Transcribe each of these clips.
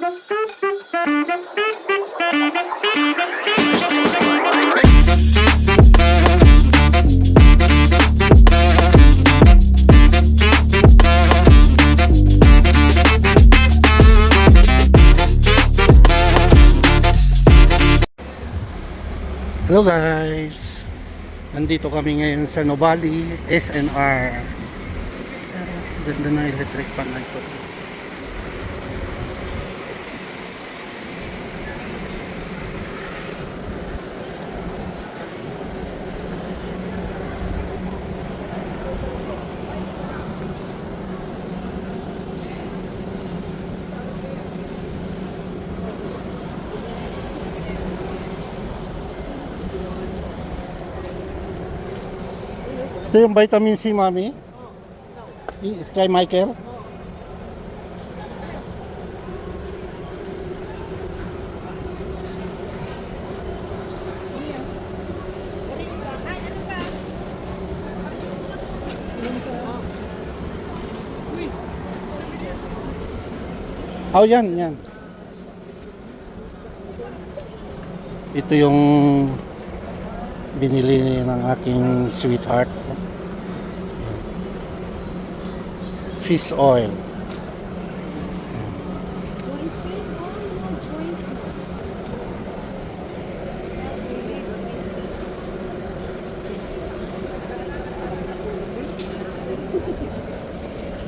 Hello guys, nandito kami ngayon sa Nuvali SNR. Ganda na electric fan na ito. Ito yung vitamin C, mami. Kay Michael. Oh, yan. Ito yung binili ng aking sweetheart. Fish oil.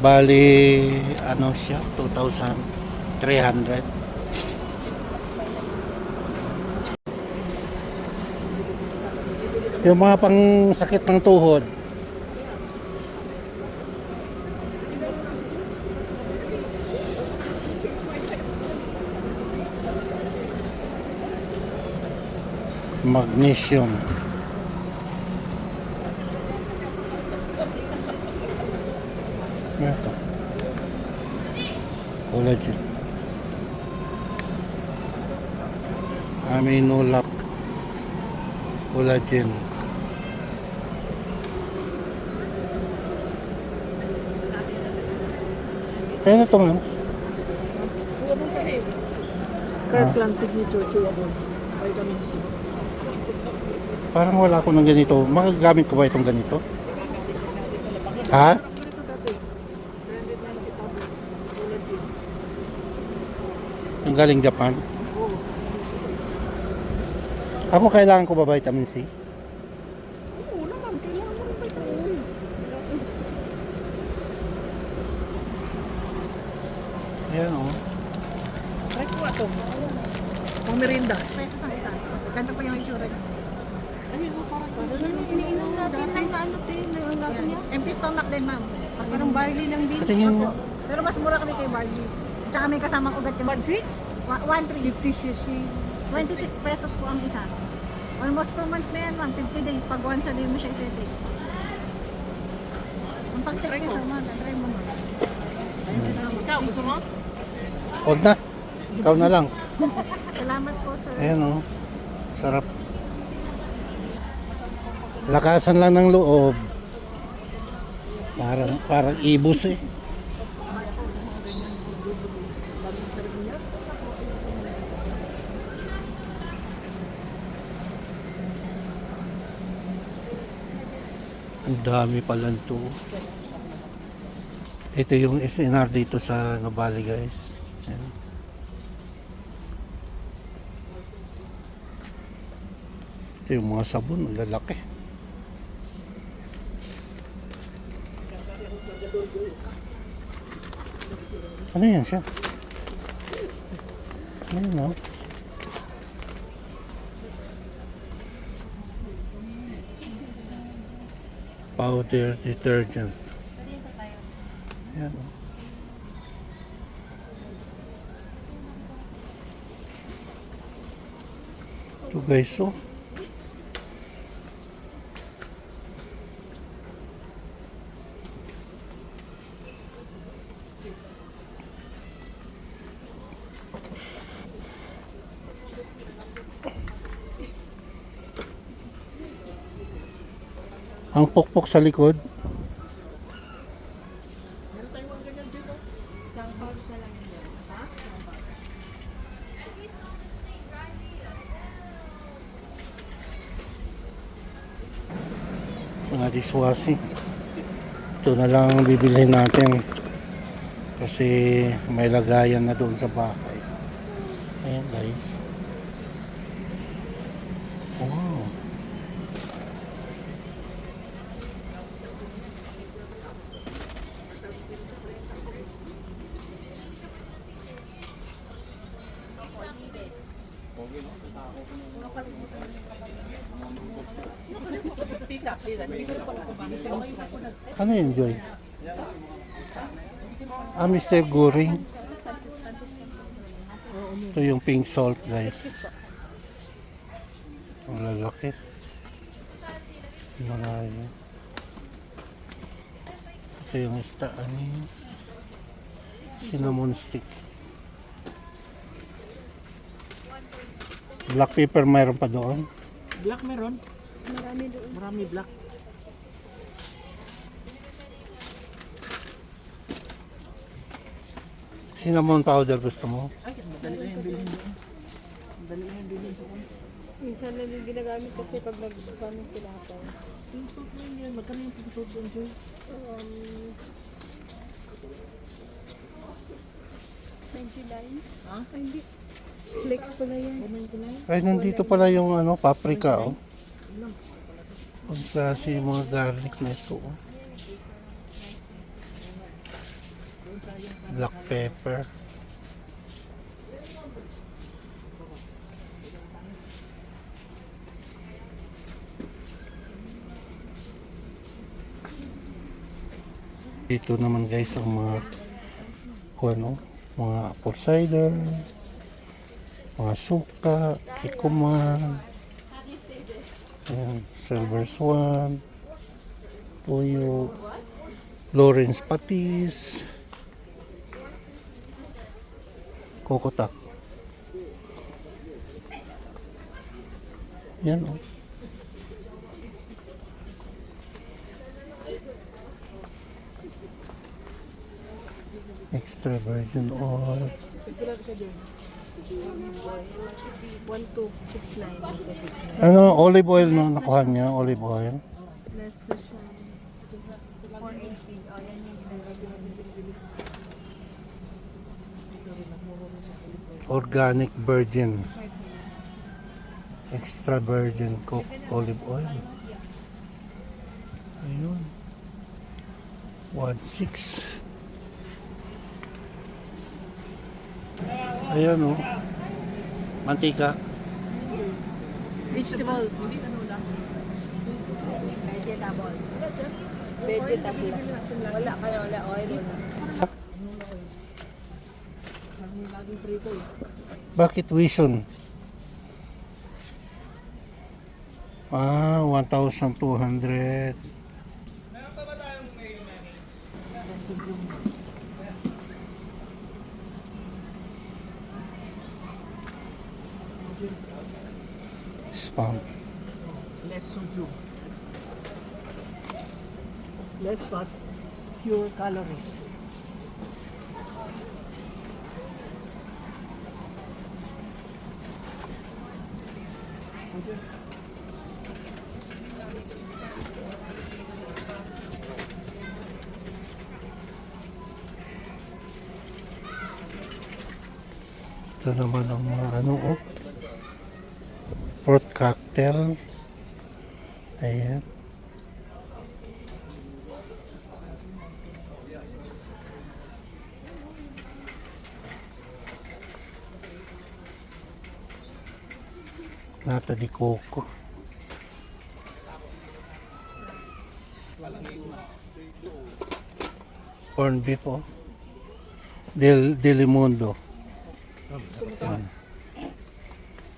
Bali, ano siya? 2,300. Yung mga pang sakit ng tuhod. Magnesium. Ito. Collagen. Aminolac. Collagen. Ano ito, ma'ams? Kirkland Signature Chewable Vitamin C. Parang wala ako ng ganito. Magagamit ko ba itong ganito? Ha? Ang galing Japan? Ako kailangan ko ba vitamin C? Oo naman, kailangan mo ng vitamin. Ayan o. Try ko ito. Pang merinda. Pesos ang isa. Ganito pa yung itsura niya. Iniinom natin ng ano din, ang gaso niya. Empty stomach din, ma'am. Parang barley lang din. Patingin mo. Pero mas mura kami kay barley. Tsaka may kasamang ugat yung 1.6? 1.3. 50 cc. 26 pesos po ang isa. Almost 2 months na yan, ma'am. 50 days. Pag once a day mo siya i-take. Ang pag-take niya sa mga, try mo, ma'am. Ikaw, gusto mo? Huwag na. Ikaw na lang. Salamat po, sir. Ayan o. Sarap. Lakasan lang ng loob. Parang ibus eh. Ang dami pala ito. Ito yung SNR dito sa Nuvali, guys. Ayan. Ito yung mga sabon, ang lalaki. Ano yan siya? Ano yun, no? Powder detergent. Ayan, oh. Ito guys, oh. Ang pokpok sa likod. Mga dishwashing. Ito na lang ang bibilhin natin. Kasi may lagayan na doon sa bahay. Ayan guys. Wow. Ano yun, Joy? Mr. Goring. Ito yung pink salt, guys. Ang lalaki. Marami. Ito yung star anise. Cinnamon stick. Black pepper mayroon pa doon. Black meron? Marami doon. Marami black. Cinnamon powder gusto mo? Ay, madali lang yung bilhin doon. Madali lang yung bilhin sa kanya. Minsan lang yung ginagamit kasi pag nagkaming tinapay. Pink salt na yun. Magkano yung pink salt doon, Joy? 29? Ha? Ay, hindi. Flex pala yan. Kumain ko na yun. Ay, nandito pala yung ano, paprika, oh. Ang klase yung mga garlic na ito, oh. Black pepper. Dito naman guys ang mga ano, mga apple cider, mga suka, ikuman, ayan, silver swan, toyo, Lawrence patis, kokotak. Yan oh. Extra virgin oil. Pagkila ko siya doon. 1269. Ano, olive oil na nakuha niya, olive oil. Less na siya. 480. O, yan yung Organic virgin. Extra virgin cooked olive oil. Ayun. 1.6. Ayan oh. Mantika. Vegetable. Vegetable. Vegetable. Wala kayo, wala oil. Kami laging prito eh. Bakit wison? 1,200. Spam. Less sodium. Less fat. Pure calories. Ito naman ang mga ano oh. Fruit cocktail. Ayan. Nata di coco. Corn beef oh. Delimundo. Ayan.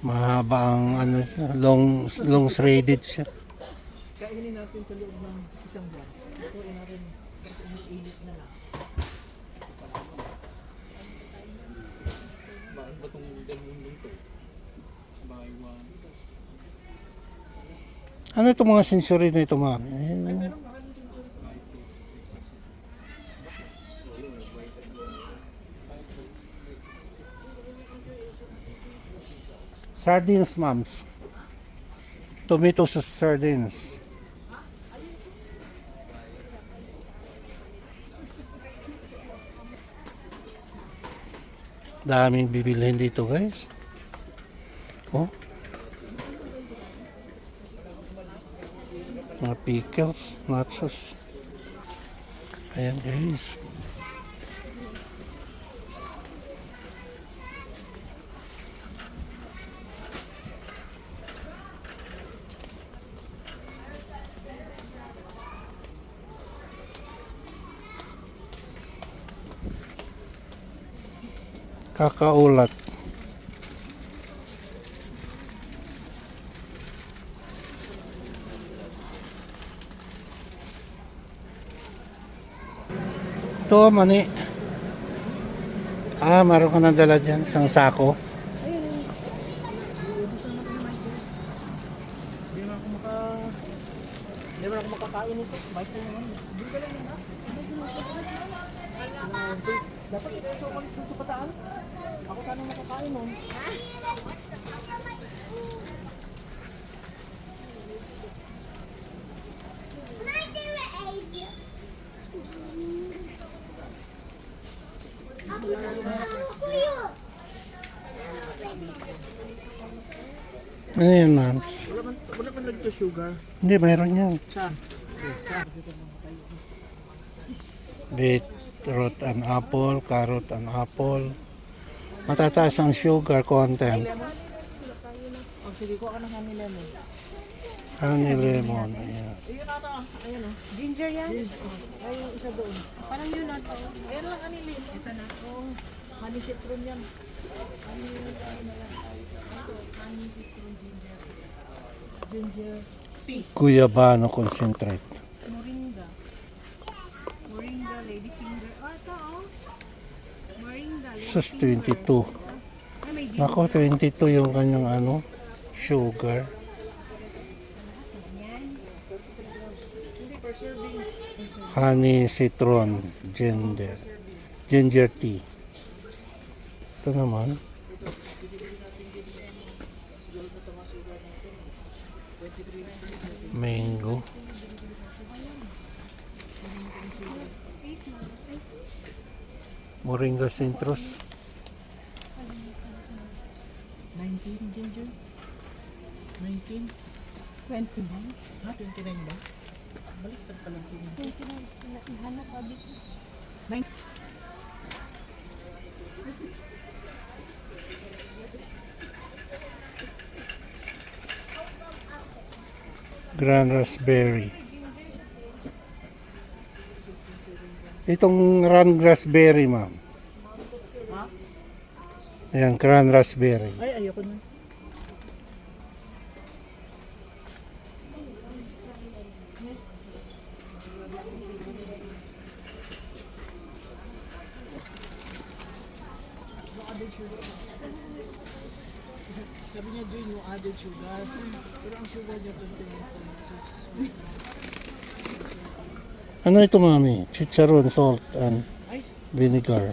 Mahaba ang ano, long threaded siya. Kainin natin sa loob ng isang buwan. Lutuin natin para init na lang. Bakit ba itong dalawang luto? Buy one. Ano itong mga sensory na ito, ma'am? Ayan. Sardines, ma'am. Tomato sauce sardines. Daming bibilhin dito guys. Oh. Mga pickles, nachos. Ayan guys. Kakaulat. Ito, mani. Meron ka nang dala dyan. Isang sako. Hindi naman ako makakain ito. Bite na naman. Hindi ka lang yun, ha? Dapat ito yung sokalis dito pataan. Ako sana makakain nun. Ano yan, ma'am? Wala man lang ito sugar. Hindi, mayroon yan. Siya. Beetroot and apple, carrot and apple. Matataas ang sugar content. Oh, sige ko ka ng honey lemon. Honey lemon, ayan. Ayun ata. Ayun o. Ginger yan? Ay, yung isa doon. Parang yun na to. Ayan lang honey lemon. Ito na. Oh, honey citron yan. Ginger tea. Guyabano concentrate. Moringa. Moringa, lady finger. Oh, ito oh. Moringa, lady Sus, 22. Ay, may ginger. Nako, 22 yung kanyang ano, sugar. Honey, citron, ginger tea. Ito naman. Mango. Moringa citrus. 19 ginger. 19. 29. Ha? 29 ba? Baliktad pala. 29. Ihanap ka dito. 9. Grand raspberry. Itong grand raspberry, ma'am. Ha? Ayan, grand raspberry. Ay, ayoko na. Sabi niya doon yung added sugar. Pero ang sugar niya 21.6. Ano ito, mami? Chicharon, salt, and Ay, vinegar.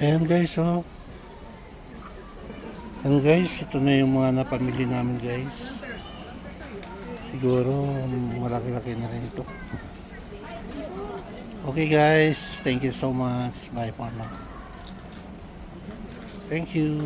Ayan guys, oh. Ayan guys, ito na yung mga napamili namin guys. Siguro malaki-laki na rin to. Okay guys, thank you so much. Bye for now. Thank you.